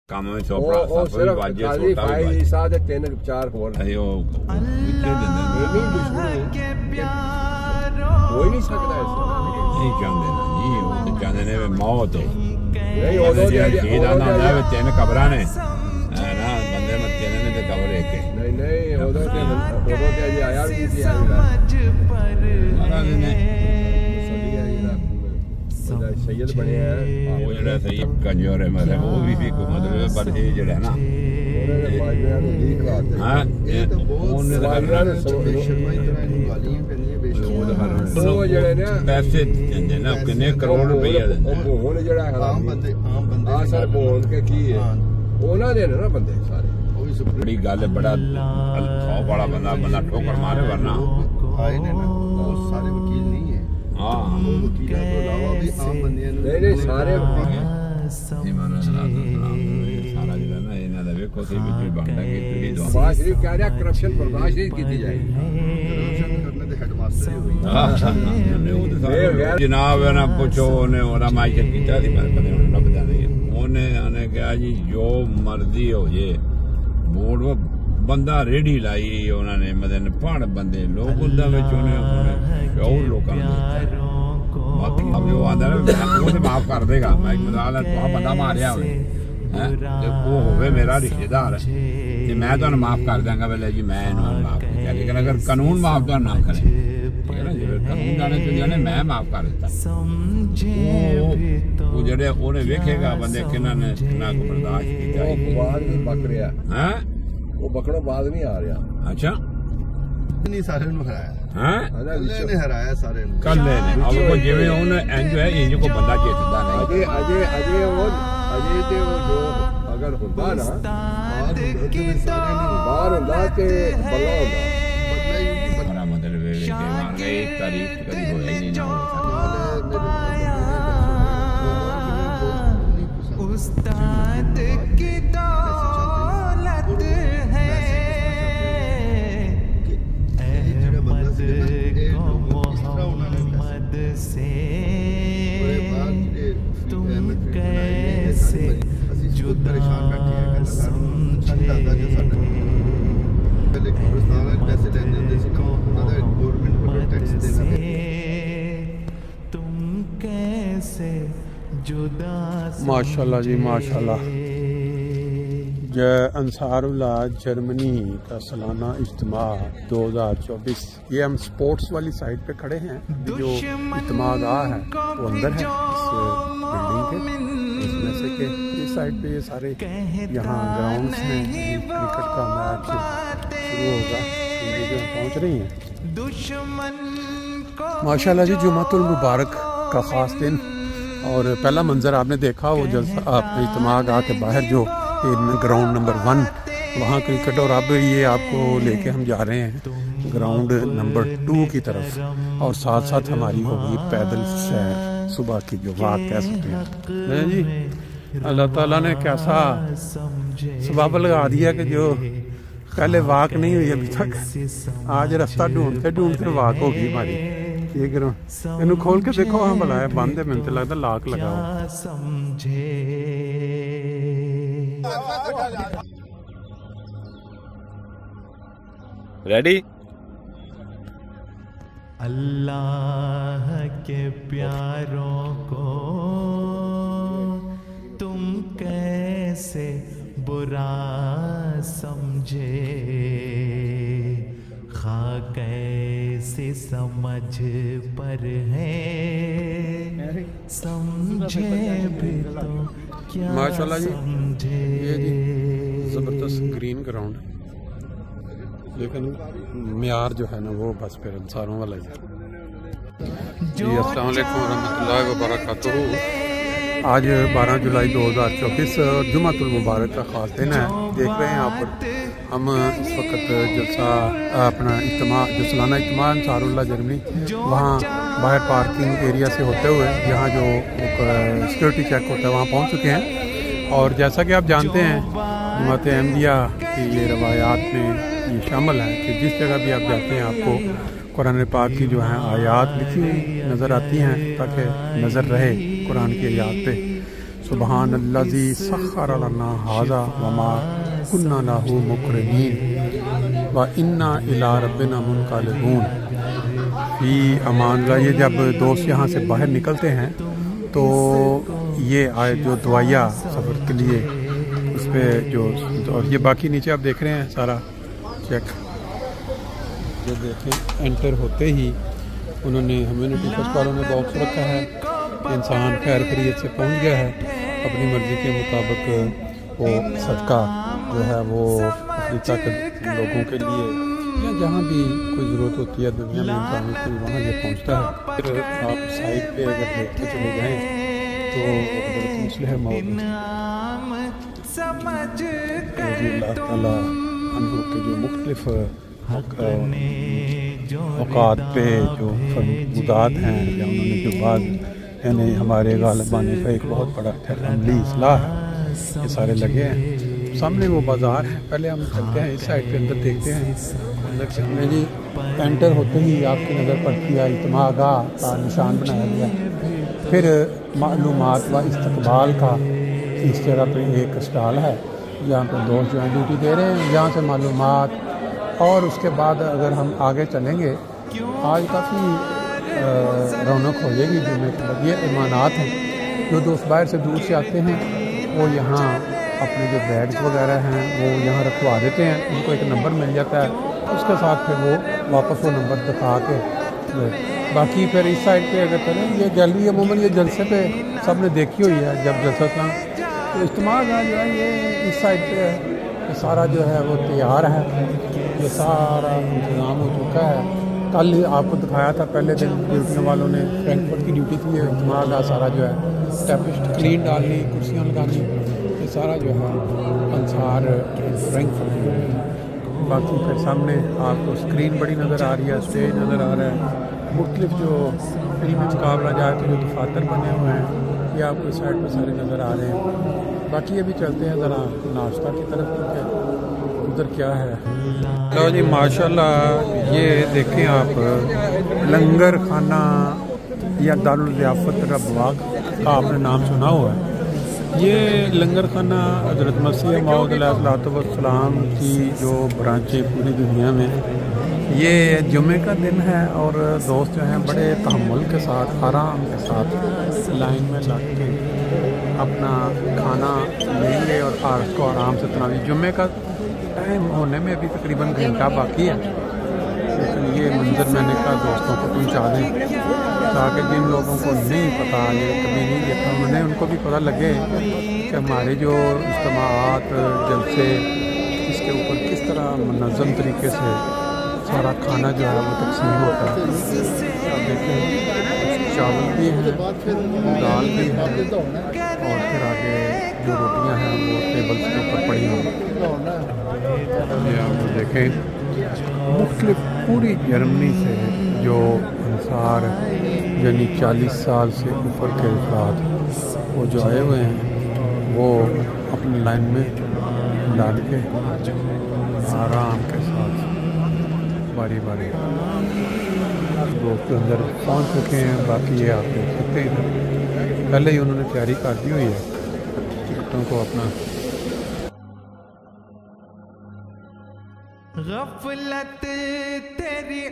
ਕੰਮ ਵਿੱਚ ਚੋਪੜਾ ਸਿਰਫ ਖਾਲੀ ਫਾਈਲ ਸਾਹ ਦੇ 3-4 ਹੋਰ ਅਰੇ ਉਹ ਵਿੱਚੇ ਦਿੰਦੇ ਨਹੀਂ ਦੁਸ਼ਮਣੀ ਕੋਈ ਨਹੀਂ ਸਕਦਾ ਇਸ ਨਹੀਂ ਚਾਹੁੰਦੇ ਨਾ ਜੀ ਉਹ ਤਾਂ ਚਾਹੁੰਦੇ ਨੇ ਮੌਤ ਨਹੀਂ ਉਦੋਂ ਜਿਹਦਾ ਨਾ ਵੀ 3 ਕਬਰਾਂ ਨੇ ਨਾ ਬੰਦੇ ਨੇ 3 ਨੇ ਤੇ ਕਬਰ ਇੱਕ ਨਹੀਂ ਉਦੋਂ ਤੇ ਅਜੇ ਆਇਆ ਵੀ ਨਹੀਂ ਸੀ ਮਹਾਰਾਜ ਨੇ سید بنے ہیں وہ جڑا سید کنجور ہے مطلب وہ بھی کو مطلب پر یہ جڑا نا ہاں انہوں نے وہ جڑے نا پیسے دیندے نا کنے کروڑ روپے دیندے ہن جڑا عام بندے سر بول کے کی ہے انہاں دے نا بندے سارے وہ بھی بڑی گل ہے بڑا خوف والا بندہ ٹھوکر مارے ورنہ آئے نے نا بہت سارے وکیل نہیں ہیں سارے کرپشن برداشت نہیں کی جائے جناب نا پوچھو معیشت کی انہیں کہا جی جو مرضی ہو جائے ووٹ بندہ ریڈی لائی انہوں نے مطلب پڑھ بندے لوگ شعور لوگوں باقی اب جو آدھا وہ تو معاف کر دے گا میں تو بندہ ماریا ہوئے وہ ہوئے میرا رشتے دار میں تو معاف کر دیں گا پہلے جی میں معاف کیا لیکن اگر قانون معاف تو نہ کرے ٹھیک ہے نا جی قانون جانے تو جانے میں معاف کر دیتا وہ جڑے انہیں ویکھے گا بندے کنہاں نے کنہاں کو برداشت کیا بک رہا ہے وہ بکڑوں بعد نہیں آ رہا اچھا نہیں سارے نے ہرایا سارے کل نے اب کو جویں اون انج ہے انج کو بندہ جیتدا نہیں اجے وہ تے وہ جو اگر ہوندا نا باہر ہوندا تے بلا ہوندا بڑا مطلب ہے کہ واقعی تاریخ کبھی ہوئی نہیں نہ ہو استاد کی دولت سے تم کیسے جدا تم کیسے جدا ماشاءاللہ جی ماشاءاللہ انصار اللہ جرمنی کا سالانہ اجتماع 2024 یہ ہم سپورٹس والی سائٹ پہ کھڑے ہیں جو اجتماع گاہ ہے وہ اندر ہے اس بلڈنگ کے اس میں سے کہ اس سائٹ پہ یہ سارے یہاں گراؤنڈس میں کرکٹ کا میچ شروع ہوگا جو پہنچ رہی ہیں ماشاءاللہ جی جمعۃ المبارک کا خاص دن اور پہلا منظر آپ نے دیکھا وہ جلسہ اجتماع گاہ کے باہر جو گراؤنڈ نمبر 1 وہاں کرکٹ اور اب یہ آپ کو لے کے ہم جا رہے ہیں گراؤنڈ نمبر 2 کی طرف اور ساتھ ساتھ ہماری ہوگی پیدل سیر صبح کی جو واک کہہ سکتے ہیں جی اللہ تعالیٰ نے کیسا سبب لگا دیا کہ جو پہلے واک نہیں ہوئی ابھی تک آج رستہ ڈھونڈتے واک ہوگی ہماری یہ گراؤنڈ کھول کے دیکھو ہاں بلا ہے بند ہے منت لگتا لاک لگاؤ ریڈی اللہ کے پیاروں کو تم کیسے برا سمجھے خواہ کیسے سمجھ پر ہے سمجھے بھی تو کیا سمجھے یہ زبردست گرین گراؤنڈ لیکن معیار جو ہے نا وہ بس پھر انصاروں والا ہی جی السلام علیکم ورحمۃ اللہ وبرکاتہ آج 12 جولائی 2024 جمعۃ المبارک کا خاص دن ہے دیکھ رہے ہیں آپ ہم اس وقت جلسہ اپنا اجتماع جو سالانہ اجتماع انصار اللہ جرمنی وہاں باہر پارکنگ ایریا سے ہوتے ہوئے جہاں جو سیکورٹی چیک ہوتا ہے وہاں پہنچ چکے ہیں اور جیسا کہ آپ جانتے ہیں جماعت احمدیہ کی یہ روایات میں یہ شامل ہے کہ جس جگہ بھی آپ جاتے ہیں آپ کو قرآن پاک کی جو ہیں آیات لکھی ہوئی نظر آتی ہیں تاکہ نظر رہے قرآن کی آیات پہ سبحان الذی سخر لنا ھذا وما كنا له مقرنین وانا الی ربنا منقلبون فی امان اللہ۔ یہ جب دوست یہاں سے باہر نکلتے ہیں تو یہ آیت جو دعائیہ سفر کے لیے اس پہ جو، اور یہ باقی نیچے آپ دیکھ رہے ہیں سارا چیک، جو دیکھیں انٹر ہوتے ہی انہوں نے ہمیونٹی ٹرسٹ والوں نے باکس رکھا ہے کہ انسان خیر خیریت سے پہنچ گیا ہے، اپنی مرضی کے مطابق وہ صدقہ جو ہے وہ اپنی طاقت لوگوں کے لیے یا جہاں بھی کوئی ضرورت ہوتی ہے دنیا میں انسان کی، وہاں یہ پہنچتا ہے۔ پھر آپ سائڈ پہ اگر دیکھتے چلے جائیں تو حضرت مسلح موعود رضی اللہ تعالیٰ عنہ کے جو مختلف اوقات پہ جو فرمودات ہیں یا انہوں نے جو بعض یعنی ہمارے غالبانی کا ایک بہت بڑا عملی اصلاح ہے، یہ سارے لگے ہیں۔ سامنے وہ بازار ہے، پہلے ہم چلتے ہیں اس سائڈ پہ اندر دیکھتے ہیں۔ اندر سے ہمیں جی انٹر ہوتے ہی آپ کی نظر پڑتی ہے اجتماع گاہ کا نشان بنایا گیا، پھر معلومات و استقبال کا اس جگہ پہ ایک اسٹال ہے، یہاں پہ دوست جو ہیں ڈیوٹی دے رہے ہیں، یہاں سے معلومات، اور اس کے بعد اگر ہم آگے چلیں گے آج کافی رونق ہو جائے گی جمعے کے بعد۔ یہ ایمانات ہیں، جو دوست باہر سے دور سے آتے ہیں وہ یہاں اپنے جو بیگز وغیرہ ہیں وہ یہاں رکھوا دیتے ہیں، ان کو ایک نمبر مل جاتا ہے، اس کے ساتھ پھر وہ واپس وہ نمبر دکھا کے باقی پھر اس سائڈ پہ اگر کریں یہ گیلری عموماً یہ جلسے پہ سب نے دیکھی ہوئی ہے، جب جلسہ تھا تو اجتماع جو ہے یہ اس سائڈ پہ ہے، یہ سارا جو ہے وہ تیار ہے، یہ سارا انتظام ہو چکا ہے۔ کل ہی آپ کو دکھایا تھا پہلے دن ڈیوٹیوں والوں نے، فرینکفرٹ کی ڈیوٹی تھی، اجتماع کا سارا جو ہے اسٹیبلشڈ اسکرین ڈالنی، کرسیاں لگانی، یہ سارا جو ہے انصار فرینکفرٹ۔ باقی پھر سامنے آپ کو اسکرین بڑی نظر آ رہی ہے، اسٹیج نظر آ رہا ہے، مختلف جو فلمی مقابلہ جات کے جو دفاتر بنے ہوئے ہیں یہ آپ کو اس سائڈ پہ سارے نظر آ رہے ہیں۔ باقی ابھی چلتے ہیں ذرا ناشتہ کی طرف، کیونکہ ادھر کیا ہے۔ لو جی ماشاءاللہ یہ دیکھیں آپ لنگر خانہ یا دارالضیافت ربواق کا آپ نے نام سنا ہوا ہے۔ یہ لنگر خانہ حضرت مسیح موعود علیہ السلام کی جو برانچیں پوری دنیا میں، یہ جمعے کا دن ہے اور دوست جو ہیں بڑے تحمل کے ساتھ، آرام کے ساتھ لائن میں لگ کے اپنا کھانا لیں گے اور اس کو آرام سے تراویح جمعے کا ٹائم ہونے میں ابھی تقریباً گھنٹہ باقی ہے، لیکن یہ منظر میں نے کہا دوستوں کو پہنچا دیں تاکہ جن لوگوں کو نہیں پتہ، یہ کبھی نہیں دیکھا انہوں نے، ان کو بھی پتہ لگے کہ ہمارے جو اجتماعات جلسے اس کے اوپر کس طرح منظم طریقے سے سارا کھانا جو ہے وہ تقسیم ہوتا ہے۔ اب دیکھیں چاول بھی ہیں، دال بھی ہے، اور پھر آگے جو روٹیاں ہیں وہ ٹیبل کے اوپر پڑی ہوئی ہیں۔ یہ آپ دیکھیں مختلف پوری جرمنی سے جو انصار یعنی 40 سال سے اوپر کے افراد وہ جو آئے ہوئے ہیں وہ اپنی لائن میں ڈال کے آرام کے ساتھ باری باری دوست اندر پہنچ چکے ہیں۔ باقی یہ آپ دیکھ سکتے ہیں پہلے ہی انہوں نے تیاری کر دی ہوئی ہے ٹکٹوں کو اپنا۔ غفلت تیری